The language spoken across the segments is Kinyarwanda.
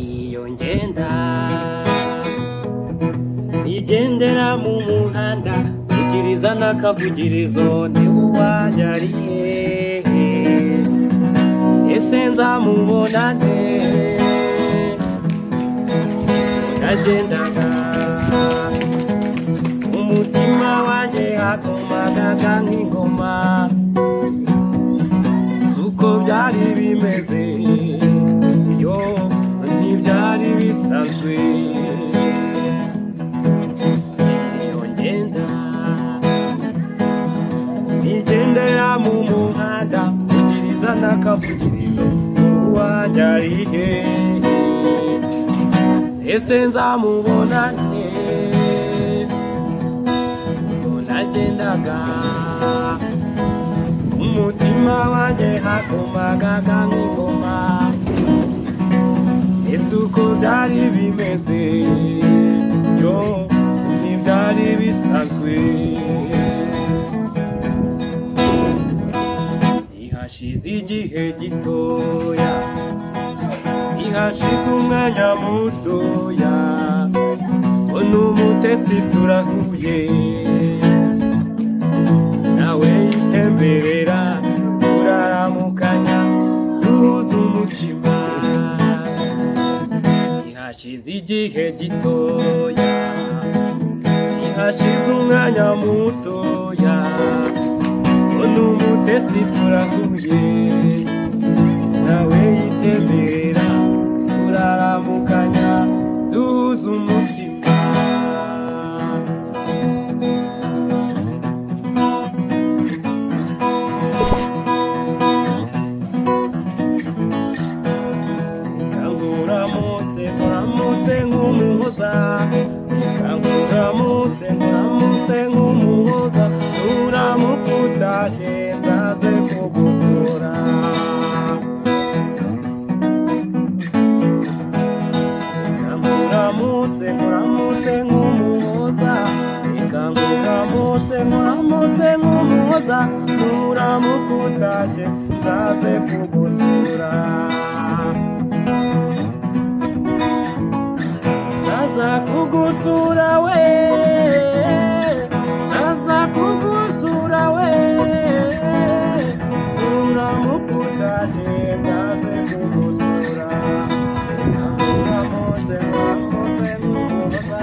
iyo ngenda igendera mu muhanda vugiriza n'akavugirizo ntiwanjye ari hehe ese nzamubona nte nagendaga umutima wanjye hakomanaga nk'ingoma suko byari bimeze yo ntibyari bisanzwe iyo ngenda igendera mu muhanda vugiriza n'akavugirizo uwanjye ari hehe ese nzamubona nte nagendaga umutima wanjye hakomagaga nk'ingoma ese uko byari bimeze yo ntibyari bisanzwe ihashize igihe gitoya ihashize umwanya mutoya mbona umutesi turahuye nawe yitemberera turaramukanya duhuza umutima ihashize igihe gitoya ihashize umwanya mutoya mbona umutesi turahuye nawe yitemberera turaramukanya duhuza umutima nguramutse nk'umuhoza nguramutse nk'umuhoza uramukutashe nzaze kugusura nguramutse nk'umuhoza nguramutse nk'umuhoza uramukutashe nzaze kugusura zaza kugusura we zaza kugusura we uramukutashe nzaze kugusura nguramutse nk'umuhoza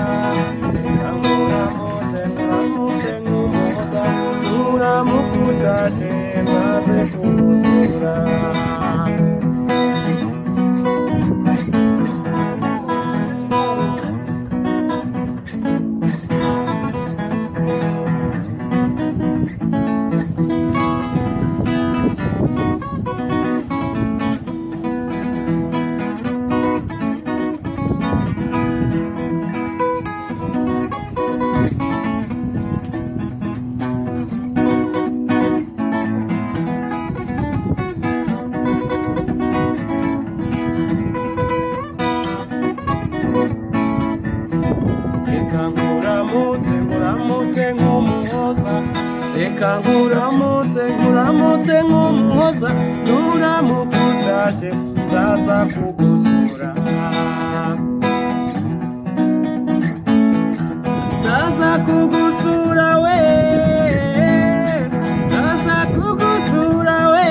nguramutse nk'umuhoza uramukutashe nzaze kugusura nguramutse nk'umuhoza reka nguramutse nk'umuhoza uramukutashe nzaza kugusura nzaza kugusura we nzaza kugusura we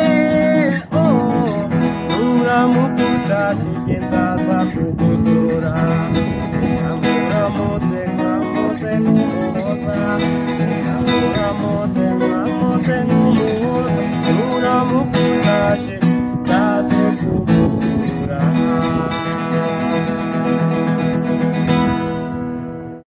uramukutashe nzaza kugusura nguramutse nk'umuhoza nguramutse nk'umuhoza uramukutashe